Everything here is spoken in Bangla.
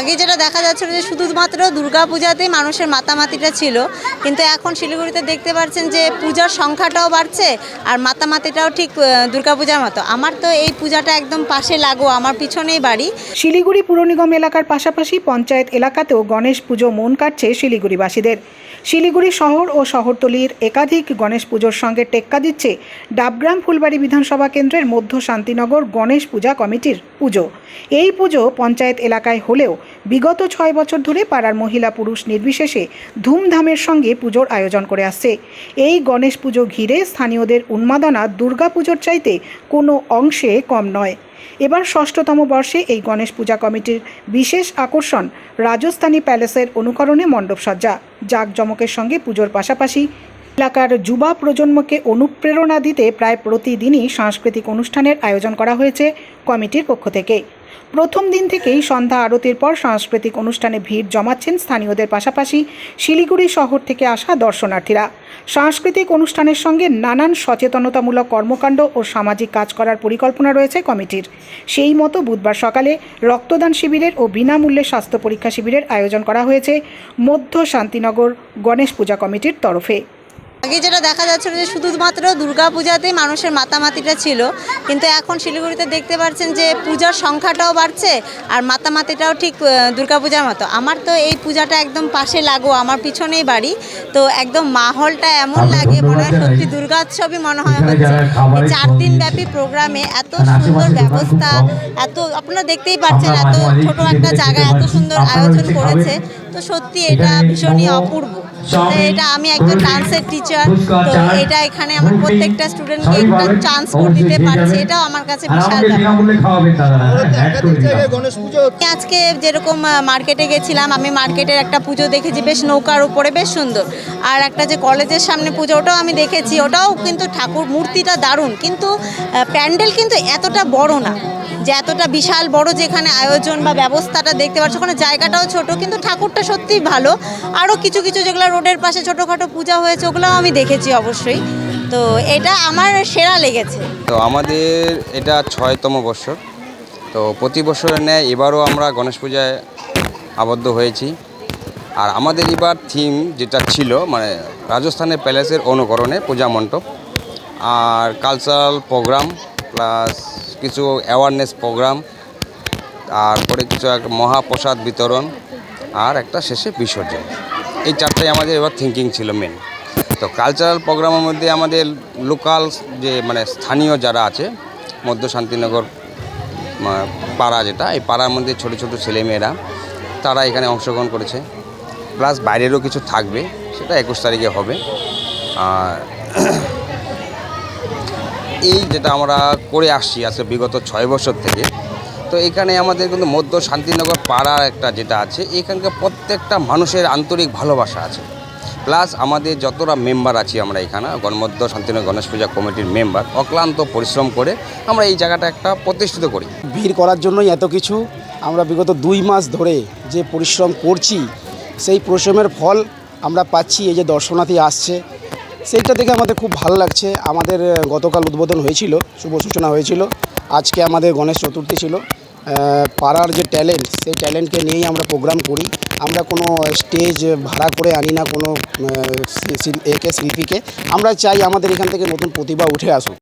আগে যেটা দেখা যাচ্ছিল যে শুধুমাত্র দুর্গাপূজাতেই মানুষের মাতামাতিটা ছিল, কিন্তু এখন শিলিগুড়িতে দেখতে পাচ্ছেন যে পূজার সংখ্যাটাও বাড়ছে আর মাতামাতিটাও ঠিক দুর্গাপূজার মতো। আমার তো এই পূজাটা একদম পাশে লাগো, আমার পিছনেই বাড়ি। শিলিগুড়ি পুর নিগম এলাকার পাশাপাশি পঞ্চায়েত এলাকাতেও গণেশ পুজো মন কাটছে শিলিগুড়িবাসীদের। শিলিগুড়ি শহর ও শহরতলির একাধিক গণেশ পুজোর সঙ্গে টেক্কা দিচ্ছে ডাবগ্রাম ফুলবাড়ি বিধানসভা কেন্দ্রের মধ্য শান্তিনগর গণেশ পূজা কমিটির পুজো। এই পুজো পঞ্চায়েত এলাকায় হলেও বিগত 6 বছর ধরে পাড়ার মহিলা পুরুষ নির্বিশেষে ধুমধামের সঙ্গে পুজোর আয়োজন করে আসছে। এই গণেশ পুজো ঘিরে স্থানীয়দের উন্মাদনা দুর্গাপুজোর চাইতে কোনো অংশে কম নয়। এবার 6তম বর্ষে এই গণেশ পূজা কমিটির বিশেষ আকর্ষণ রাজস্থানী প্যালেসের অনুকরণে মণ্ডপসজ্জা। জাঁকজমকের সঙ্গে পুজোর পাশাপাশি এলাকার যুবা প্রজন্মকে অনুপ্রেরণা দিতে প্রায় প্রতিদিনই সাংস্কৃতিক অনুষ্ঠানের আয়োজন করা হয়েছে কমিটির পক্ষ থেকে। প্রথম দিন থেকেই সন্ধ্যা আরতির পর সাংস্কৃতিক অনুষ্ঠানে ভিড় জমাচ্ছেন স্থানীয়দের পাশাপাশি শিলিগুড়ি শহর থেকে আসা দর্শনার্থীরা। সাংস্কৃতিক অনুষ্ঠানের সঙ্গে নানান সচেতনতামূলক কর্মকাণ্ড ও সামাজিক কাজ করার পরিকল্পনা রয়েছে কমিটির। সেই মতো বুধবার সকালে রক্তদান শিবিরের ও বিনামূল্যে স্বাস্থ্য পরীক্ষা শিবিরের আয়োজন করা হয়েছে মধ্য শান্তিনগর গণেশ পূজা কমিটির তরফে। আগে যেটা দেখা যাচ্ছিল যে শুধুমাত্র দুর্গাপূজাতেই মানুষের মাতামাতিটা ছিল, কিন্তু এখন শিলিগুড়িতে দেখতে পাচ্ছেন যে পূজার সংখ্যাটাও বাড়ছে আর মাতামাতিটাও ঠিক দুর্গাপূজার মতো। আমার তো এই পূজাটা একদম পাশে লাগো, আমার পিছনেই বাড়ি। তো একদম মাহলটা এমন লাগে, মনে হয় সত্যি দুর্গোৎসবই মনে হয় হচ্ছে। 4 দিন ব্যাপী প্রোগ্রামে এত সুন্দর ব্যবস্থা, এত আপনারা দেখতেই পাচ্ছেন, এত ছোট একটা জায়গায় এত সুন্দর আয়োজন করেছে। তো সত্যি এটা ভীষণই অপূর্ব। এটা আমি একজন ডান্সের টিচার, তো এটা এখানে আমার প্রত্যেকটা স্টুডেন্টকে একটা চান্স করে দিতে পারছি, এটাও আমার কাছে বিশাল ব্যাপার। আজকে যেরকম মার্কেটে গেছিলাম, আমি মার্কেটের একটা পুজো দেখেছি বেশ নৌকার উপরে, বেশ সুন্দর। আর একটা যে কলেজের সামনে পুজো, ওটাও আমি দেখেছি, ওটাও কিন্তু ঠাকুর মূর্তিটা দারুণ, কিন্তু প্যান্ডেল কিন্তু এতটা বড় না, যে এতটা বিশাল বড় যেখানে আয়োজন বা ব্যবস্থাটা দেখতে পাচ্ছ, ওখানে জায়গাটাও ছোট, কিন্তু ঠাকুরটা সত্যিই ভালো। আরও কিছু কিছু যেগুলো রোডের পাশে ছোটোখাটো পূজা হয়েছে, ওগুলোও আমি দেখেছি অবশ্যই। তো এটা আমার সেরা লেগেছে। তো আমাদের এটা 6তম বছর। তো প্রতি বছরের ন্যায় এবারও আমরা গণেশ পূজায় আবদ্ধ হয়েছি। আর আমাদের এবার থিম যেটা ছিল, মানে রাজস্থানের প্যালেসের অনুকরণে পূজা মণ্ডপ, আর কালচারাল প্রোগ্রাম প্লাস কিছু অ্যাওয়ারনেস প্রোগ্রাম, তারপরে কিছু একটা মহাপ্রসাদ বিতরণ, আর একটা শেষে বিসর্জন। এই 4টাই আমাদের এবার থিঙ্কিং ছিল মেন। তো কালচারাল প্রোগ্রামের মধ্যে আমাদের লোকাল যে মানে স্থানীয় যারা আছে মধ্য শান্তিনগর পাড়া, যেটা এই পাড়ার মধ্যে ছোট ছোট ছেলেমেয়েরা তারা এখানে অংশগ্রহণ করেছে, প্লাস বাইরেরও কিছু থাকবে, সেটা 21 তারিখে হবে। আর এই যেটা আমরা করে আসছি আজকে বিগত 6 বছর থেকে, তো এখানে আমাদের কিন্তু মধ্য শান্তিনগর পাড়ার একটা যেটা আছে, এখানকার প্রত্যেকটা মানুষের আন্তরিক ভালোবাসা আছে। প্লাস আমাদের যতটা মেম্বার আছি আমরা এখানে মধ্য শান্তিনগর গণেশ পূজা কমিটির মেম্বার অক্লান্ত পরিশ্রম করে আমরা এই জায়গাটা একটা প্রতিষ্ঠিত করি। ভিড় করার জন্যই এত কিছু, আমরা বিগত 2 মাস ধরে যে পরিশ্রম করছি, সেই পরিশ্রমের ফল আমরা পাচ্ছি। এই যে দর্শনার্থী আসছে, সেইটা দেখে আমাদের খুব ভালো লাগছে। আমাদের গতকাল উদ্বোধন হয়েছিল, শুভ সূচনা হয়েছিল। আজকে আমাদের গণেশ চতুর্থী ছিল। পাড়ার যে ট্যালেন্ট, সেই ট্যালেন্টকে নিয়েই আমরা প্রোগ্রাম করি। আমরা কোনো স্টেজ ভাড়া করে আনি না, কোনো শিল্পীকে। আমরা চাই আমাদের এখান থেকে নতুন প্রতিভা উঠে আসুক।